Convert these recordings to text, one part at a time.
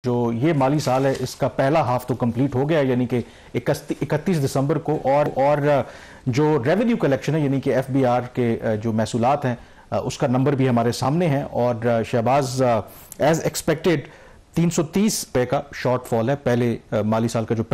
जो ये माली साल है इसका पहला हाफ तो कंप्लीट हो गया, यानी कि 31 दिसंबर को, और जो रेवेन्यू कलेक्शन है यानी कि एफबीआर के जो महसूलात हैं उसका नंबर भी हमारे सामने है। और शहबाज, एज एक्सपेक्टेड 330 रुपये का शॉर्टफॉल है पहले माली साल का जो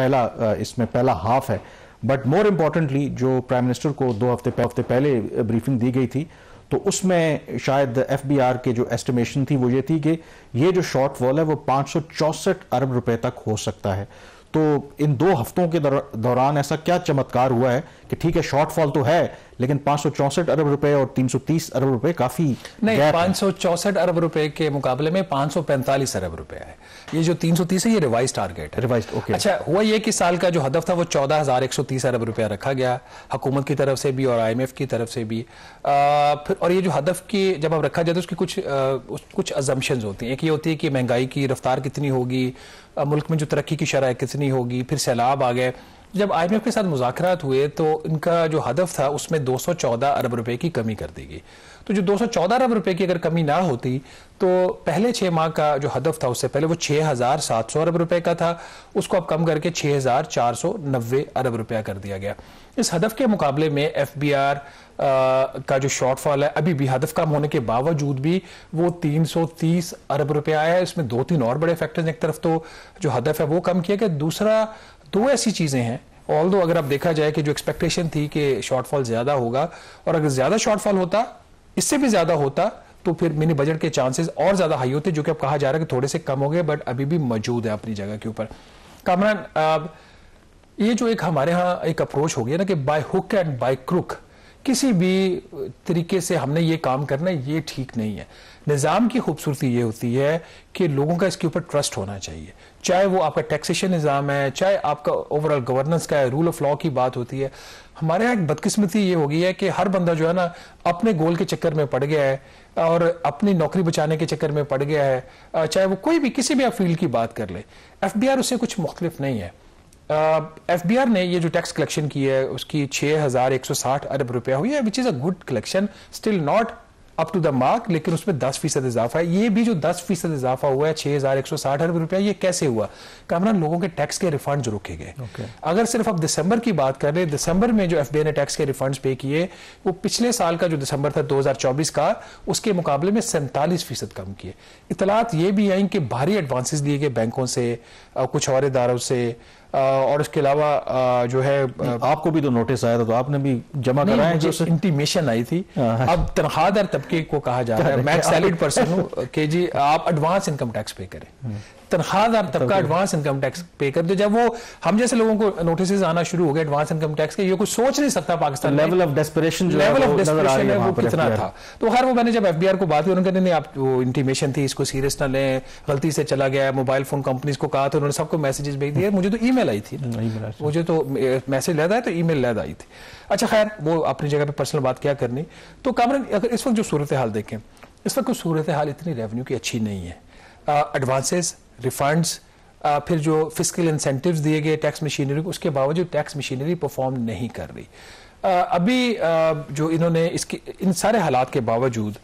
इसमें पहला हाफ है। बट मोर इम्पॉर्टेंटली जो प्राइम मिनिस्टर को 2 हफ्ते पहले ब्रीफिंग दी गई थी तो उसमें शायद एफबीआर के जो एस्टिमेशन थी वो ये थी कि ये जो शॉर्टफॉल है वो 564 अरब रुपए तक हो सकता है। तो इन 2 हफ्तों के दौरान ऐसा क्या चमत्कार हुआ है कि ठीक है शॉर्टफॉल तो है लेकिन 564 अरब रुपए और 330 अरब रुपए काफी नहीं, 564 अरब रुपए के मुकाबले में 545 अरब रुपए है। ये जो 330 है ये रिवाइज टारगेट है। Revise, okay. अच्छा, हुआ ये कि साल का जो हदफ था वो 14,130 अरब रुपया रखा गया हुकूमत की तरफ से भी और IMF की तरफ से भी। फिर और ये जो हदफ की जब अब रखा जाए तो उसकी कुछ अजम्पशंस होती हैं। एक ये होती है कि महंगाई की रफ्तार कितनी होगी, मुल्क में जो तरक्की की शरह कितनी होगी, फिर सैलाब आ गए। जब IMF के साथ मुज़ाकरात हुए तो इनका जो हदफ था उसमें 214 अरब रुपए की कमी कर दी गई। तो जो 214 अरब रुपए की अगर कमी ना होती तो पहले 6 माह का जो हदफ था उससे पहले वो 6,700 अरब रुपए का था, उसको अब कम करके 6,490 अरब रुपया कर दिया गया। इस हदफ के मुकाबले में एफबीआर का जो शॉर्टफॉल है अभी भी हदफ कम होने के बावजूद भी वो 330 अरब रुपया आया है। इसमें 2-3 और बड़े फैक्टर्स, एक तरफ तो जो हदफ है वो कम किया गया, दूसरा 2 ऐसी चीजें हैं ऑल्दो अगर आप देखा जाए कि जो एक्सपेक्टेशन थी कि शॉर्टफॉल ज्यादा होगा और अगर ज्यादा शॉर्टफॉल होता, इससे भी ज्यादा होता तो फिर मिनी बजट के चांसेस और ज्यादा हाई होते, जो कि अब कहा जा रहा है कि थोड़े से कम हो गए बट अभी भी मौजूद है अपनी जगह के ऊपर। कामरान, ये जो एक हमारे यहाँ एक अप्रोच हो गया ना कि by hook and by crook किसी भी तरीके से हमने ये काम करना है, ये ठीक नहीं है। निज़ाम की खूबसूरती ये होती है कि लोगों का इसके ऊपर ट्रस्ट होना चाहिए, चाहे वो आपका टैक्सेशन निज़ाम है, चाहे आपका ओवरऑल गवर्नेंस का है, रूल ऑफ लॉ की बात होती है। हमारे यहाँ एक बदकिस्मती ये हो गई है कि हर बंदा जो है ना अपने गोल के चक्कर में पड़ गया है और अपनी नौकरी बचाने के चक्कर में पड़ गया है, चाहे वो कोई भी किसी भी आप फील्ड की बात कर ले। एफबीआर उससे कुछ मुख्तलिफ नहीं है। एफबीआर ने ये जो टैक्स कलेक्शन की है उसकी 6,160 अरब रुपया हुई है, which is a good collection, still not up to the mark, लेकिन उसमें 10% इजाफा है। ये भी जो 10% इजाफा हुआ है 6,160 अरब रुपया, ये कैसे हुआ? कामरान, लोगों के टैक्स के रिफंड रोके गए। अगर सिर्फ अब दिसंबर की बात कर रहे, दिसंबर में जो एफबीआई ने टैक्स के रिफंड्स पे किए वो पिछले साल का जो दिसंबर था 2024 का, उसके मुकाबले में 47% कम किए। इतलात ये भी आई कि भारी एडवांसेस लिए गए बैंकों से, कुछ और इदारों से, और इसके अलावा जो है आपको भी तो नोटिस आया था तो आपने भी जमा कराया? जो इंटीमेशन आई थी। अब तनख्वाहदार तबके को कहा जा रहा है, मैं एक सैलरीड पर्सन हूं कि जी आप एडवांस इनकम टैक्स पे करें, तनख्वाहदार तबका एडवांस इनकम टैक्स पे कर दो। जब वो हम जैसे लोगों को नोटिस आना शुरू हो गए एडवांस इनकम टैक्स के, ये कुछ सोच नहीं सकता पाकिस्तान। लेवल ऑफ डेस्परेशन है वो कितना था। तो हर वो मैंने जब एफबीआर को बात की उन्होंने नहीं, आप वो इंटीमेशन थी इसको सीरियस ना लें, गलती से चला गया, मोबाइल फोन कंपनीज को कहा था, उन्होंने सबको मैसेजेस भेज दिए। मुझे तो ईमेल आई थी, मुझे तो मैसेज लैदा है तो ईमेल लैदा आई थी। अच्छा खैर, वो अपनी जगह पे पर्सनल बात क्या करनी। तो कामरान, अगर इस वक्त जो सूरत हाल देखें, इस वक्त सूरत हाल इतनी रेवेन्यू की अच्छी नहीं है। एडवांसेस, रिफंड्स, फिर जो फिस्कल इंसेंटिव्स दिए गए टैक्स मशीनरी को, उसके बावजूद टैक्स मशीनरी परफॉर्म नहीं कर रही। अभी जो इन्होंने इन सारे हालात के बावजूद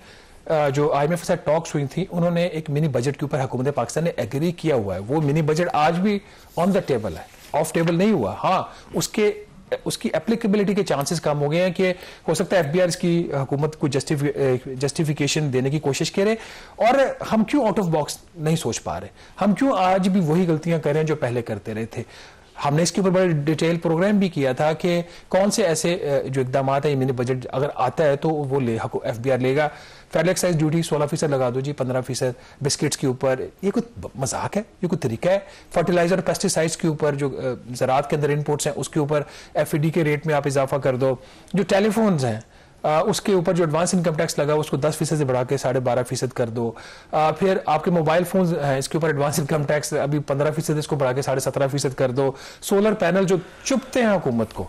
जो IMF के साथ टॉक्स हुई थी, उन्होंने एक मिनी बजट के ऊपर हुकूमत पाकिस्तान ने एग्री किया हुआ है। वो मिनी बजट आज भी ऑन द टेबल है, ऑफ टेबल नहीं हुआ। हाँ, उसकी एप्लीकेबिलिटी के चांसेस कम हो गए हैं कि हो सकता है एफबीआर इसकी हुकूमत को जस्टिफिकेशन देने की कोशिश करे। और हम क्यों आउट ऑफ बॉक्स नहीं सोच पा रहे? हम क्यों आज भी वही गलतियां कर रहे हैं जो पहले करते रहे थे? हमने इसके ऊपर बड़ा डिटेल प्रोग्राम भी किया था कि कौन से ऐसे जो इकदाम है, मिनी बजट अगर आता है तो वो एफबीआर लेगा। फेडरल एक्साइज ड्यूटी 16% लगा दो जी, 15% बिस्किट्स के ऊपर, ये कोई मजाक है? ये कोई तरीका है? फर्टिलाइजर और पेस्टिसाइड्स के ऊपर जो ज़राअत के अंदर इनपुट्स हैं उसके ऊपर FED के रेट में आप इजाफा कर दो। जो टेलीफोन्स हैं उसके ऊपर जो एडवांस इनकम टैक्स लगा उसको 10% से बढ़ा के 12.5% कर दो। फिर आपके मोबाइल फोन हैं इसके ऊपर एडवांस इनकम टैक्स अभी 15% इसको बढ़ा के 17.5% कर दो। सोलर पैनल जो चुपते हैं हुकूमत को,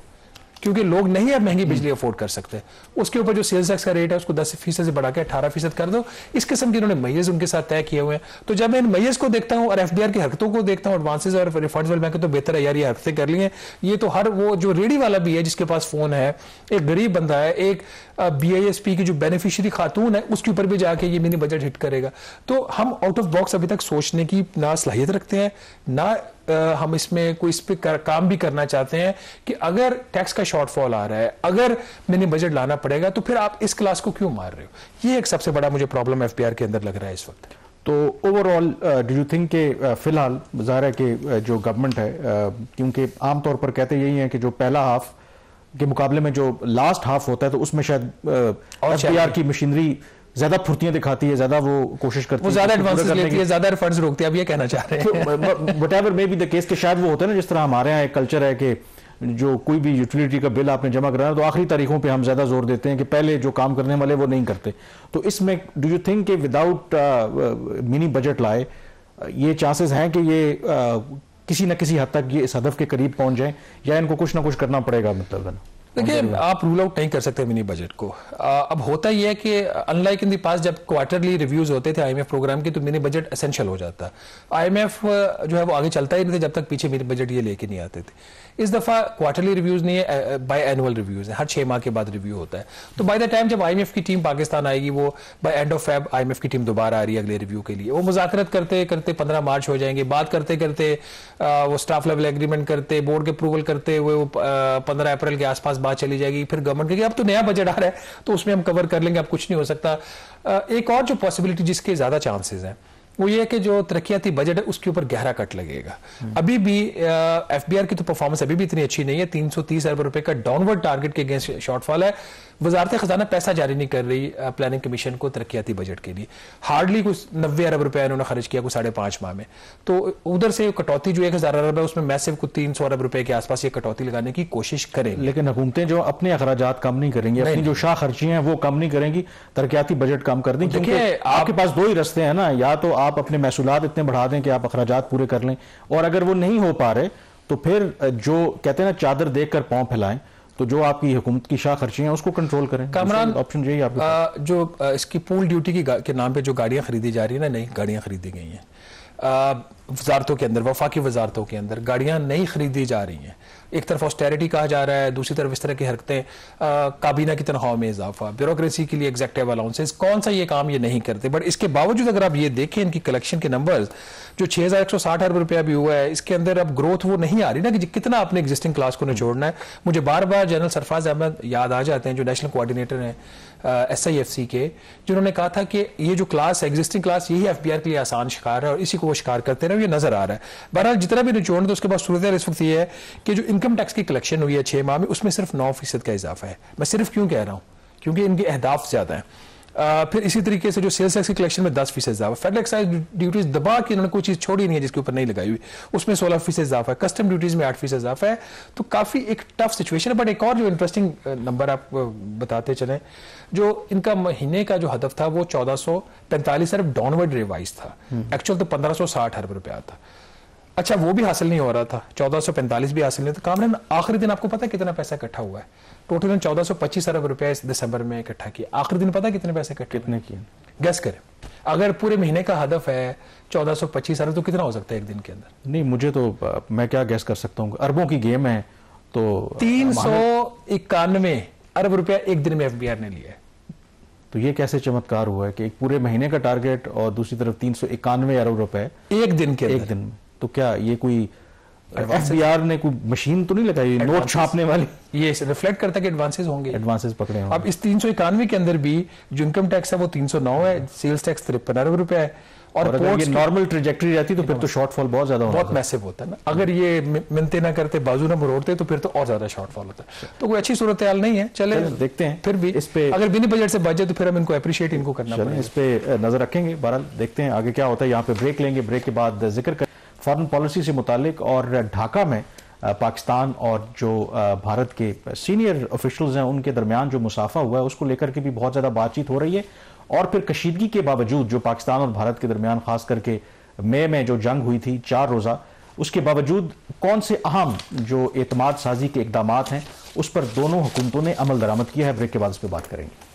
क्योंकि लोग नहीं अब महंगी बिजली अफोर्ड कर सकते। उसके ऊपर जो सेल्स टैक्स का रेट है उसको 10% से बढ़ा के 18% कर दो। इस किस्म के इन्होंने मैयर्स उनके साथ तय किए हुए हैं। तो जब मैं इन मैयर्स को देखता हूं और एफबीआर की हरकतों को देखता हूं, एडवांसेस और रिफंड्स वाले बैंक तो बेहतर है यार, ये हरकतें कर ली हैं। ये तो हर वो जो रेडी वाला भी है जिसके पास फोन है, एक गरीब बंदा है, एक BISP की जो बेनिफिशियरी खातून है, उसके ऊपर भी जाके ये मिनी बजट हिट करेगा। तो हम आउट ऑफ बॉक्स अभी तक सोचने की ना सलाहियत रखते हैं, ना हम इसमें कोई इस पे काम भी करना चाहते हैं कि अगर टैक्स का शॉर्टफॉल आ रहा है, अगर मिनी बजट लाना पड़ेगा, तो फिर आप इस क्लास को क्यों मार रहे हो। ये एक सबसे बड़ा मुझे प्रॉब्लम एफबीआर के अंदर लग रहा है इस वक्त। तो ओवरऑल डू यू थिंक के फिलहाल ज़ाहिर है कि जो गवर्नमेंट है, क्योंकि आमतौर पर कहते यही है कि जो पहला हाफ के मुकाबले में जो लास्ट हाफ होता है तो उसमें शायद एफबीआर की मशीनरी ज्यादा फुर्तियां दिखाती है, ज्यादा वो कोशिश करती है, वो ज्यादा एडवांसेस लेती है, ज्यादा फंड्स रोकती है। अब ये कहना चाह रहे हैं whatever may be the case, के शायद वो होता है ना, जिस तरह हमारे यहाँ एक कल्चर है कि जो कोई भी यूटिलिटी का बिल आपने जमा कराना तो आखिरी तारीखों पे हम ज्यादा जोर देते हैं कि पहले जो काम करने वाले वो नहीं करते। तो इसमें डू यू थिंक कि विदाउट मिनी बजट लाए ये चांसेस हैं कि ये किसी न किसी हद तक ये इस हदफ के करीब पहुंच जाए, या इनको कुछ ना कुछ करना पड़ेगा? मतलब देखिए, आप रूल आउट नहीं कर सकते मिनी बजट को। अब होता ही है कि अनलाइक इन दी पास जब क्वार्टरली रिव्यूज होते थे IMF प्रोग्राम के, तो मिनी बजट एसेंशियल हो जाता। IMF जो है वो आगे चलता ही नहीं था जब तक पीछे मिनी बजट ये लेके नहीं आते थे। इस दफा क्वार्टरली रिव्यूज नहीं है, बाय एनुअल रिव्यूज है, हर 6 माह के बाद रिव्यू होता है। तो बाय द टाइम जब IMF की टीम पाकिस्तान आएगी, वो by end of Feb IMF की टीम दोबारा आ रही है अगले रिव्यू के लिए। वो मुज़ाकरत करते करते 15 मार्च हो जाएंगे, बात करते करते वो स्टाफ लेवल एग्रीमेंट करते, बोर्ड के अप्रूवल करते हुए वो 15 अप्रैल के आसपास बात चली जाएगी। फिर गवर्नमेंट के अब तो नया बजट आ रहा है तो उसमें हम कवर कर लेंगे, अब कुछ नहीं हो सकता। एक और जो पॉसिबिलिटी जिसके ज्यादा चांसेस हैं वो ये है कि जो तरक्याती बजट है उसके ऊपर गहरा कट लगेगा। अभी भी एफबीआर की तो परफॉर्मेंस अभी भी इतनी अच्छी नहीं है, 330 अरब रुपए का डाउनवर्ड टारगेट के अगेंस्ट शॉर्टफॉल है। वजारत खजाना पैसा जारी नहीं कर रही प्लानिंग कमीशन को तरक्याती बजट के लिए। हार्डली कुछ 90 अरब रुपया इन्होंने खर्च किया कुछ 5.5 माह में। तो उधर से कटौती जो 1000 अरब है उसमें मैसिव कुछ 300 अरब रुपए के आसपास ये कटौती लगाने की कोशिश करेंगे। लेकिन हुकूमतें जो अपने अखराजात कम नहीं करेंगी, अपनी जो शाह खर्चियां हैं वो कम नहीं करेंगी, तरक्याती बजट कम कर देंगे। क्योंकि आपके पास दो ही रास्ते हैं ना, या तो आप अपने महसूलात इतने बढ़ा दें कि आप अखराजात पूरे कर लें, और अगर वो नहीं हो पा रहे तो फिर जो कहते हैं ना चादर देखकर पांव फैलाएं, तो जो आपकी हुकूमत की शाह खर्ची हैं उसको कंट्रोल करें। कामरान, ऑप्शन यही आपके जो इसकी पूल ड्यूटी के नाम पे जो गाड़ियां खरीदी जा रही है ना, नई गाड़ियां खरीदी गई हैं वजारतों के अंदर, वफाकी वजारतों के अंदर गाड़ियां नहीं खरीदी जा रही हैं। एक तरफ ऑस्टेरिटी कहा जा रहा है, दूसरी तरफ इस तरह की हरकतें, काबीना की तनख्वाह में इजाफा, ब्यूरोक्रेसी के लिए एग्जेक्टिव अलाउंसेस, कौन सा ये काम ये नहीं करते। बट इसके बावजूद अगर आप ये देखें इनकी कलेक्शन के नंबर्स, जो 6160 अरब रुपया भी हुआ है, इसके अंदर अब ग्रोथ वो नहीं आ रही ना कि कितना आपने एग्जिस्टिंग क्लास को निचोड़ना है। मुझे बार बार जनरल सरफराज अहमद याद आ जाते हैं जो नेशनल कोऑर्डिनेटर हैं SIFC के, जिन्होंने कहा था कि ये जो क्लास है एग्जिस्टिंग क्लास, यही एफबीआर के लिए आसान शिकार है और इसी को वो शिकार करते रहे, ये नजर आ रहा है। बहरहाल जितना भी निचोड़ तो उसके बाद सूरत इस वक्त ये है कि जो इनकम टैक्स की कलेक्शन हुई है 6 माह में, उसमें सिर्फ 9% का इजाफा है। मैं सिर्फ क्यों कह रहा हूँ, क्योंकि इनके अहदाफ ज्यादा है। फिर इसी तरीके से जो सेल्स टैक्स की कलेक्शन में 10% इजाफा, फेडरल एक्साइज ड्यूटीज दबा के इन्होंने कोई चीज छोड़ी नहीं है जिसके ऊपर नहीं लगाई हुई, उसमें 16% इजाफा है, कस्टम ड्यूटीज में 8% इजाफा है। तो काफी एक टफ सिचुएशन है। बट एक और जो इंटरेस्टिंग नंबर आप बताते चले, जो इनका महीने का जो हदफ था वो 1445 अरब डाउनवर्ड रिवाइज था, एक्चुअल तो 1560 अरब रुपया था। अच्छा, वो भी हासिल नहीं हो रहा था, 1445 भी हासिल नहीं था। कामरान, आखिरी दिन आपको पता है कितना पैसा इकट्ठा हुआ है? टोटल 1425 अरब रुपया इस दिसंबर में इकट्ठा किया। आखिरी दिन पता है कितने पैसे इकट्ठे कितने किए? गैस करें, अगर पूरे महीने का हदफ है 1425 अरब तो कितना हो सकता है एक दिन के अंदर? नहीं, मुझे तो मैं क्या गैस कर सकता हूँ, अरबों की गेम है। तो 391 अरब रुपया एक दिन में एफबीआर ने लिया है। तो ये कैसे चमत्कार हुआ है कि एक पूरे महीने का टारगेट और दूसरी तरफ 391 अरब रुपए एक दिन के एक दिन में? तो क्या ये कोई एफबीआर ने कोई मशीन तो नहीं लगाई नोट छापने वाली? ये रिफ्लेक्ट करता है कि एडवांसेस होंगे, एडवांसेस पकड़े होंगे। अब इस 391 के अंदर भी जो इनकम टैक्स है वो 309 है, सेल्स टैक्स 53 अरब रुपया है। और अगर ये नॉर्मल ट्रेजेक्टरी रहती तो फिर तो शॉर्टफॉल बहुत ज्यादा होता, बहुत मैसिव होता है ना। अगर ये मिनते ना करते, बाजू ना मरोड़ते तो फिर तो और ज्यादा शॉर्टफॉल होता है। तो कोई अच्छी सूरत हाल नहीं है। चले देखते हैं फिर भी इस पे, अगर बिनी बजट से बचे तो फिर हम इनको अप्रिशिएट इनको करना पड़ेगा, इस पे नजर रखेंगे। बहरहाल देखते हैं आगे क्या होता है। यहाँ पे ब्रेक लेंगे, ब्रेक के बाद जिक्र करें फॉरेन पॉलिसी से मुतालिक, और ढाका में पाकिस्तान और जो भारत के सीनियर ऑफिशियल्स हैं उनके दरमियान जो मुसाफा हुआ है उसको लेकर के भी बहुत ज्यादा बातचीत हो रही है। और फिर कशीदगी के बावजूद जो पाकिस्तान और भारत के दरमियान खास करके मई में जो जंग हुई थी 4 रोजा, उसके बावजूद कौन से अहम जो एतमाद साजी के इकदामात हैं उस पर दोनों हुकूमतों ने अमल दरामद किया है। ब्रेक के बाद इस पर बात करेंगे।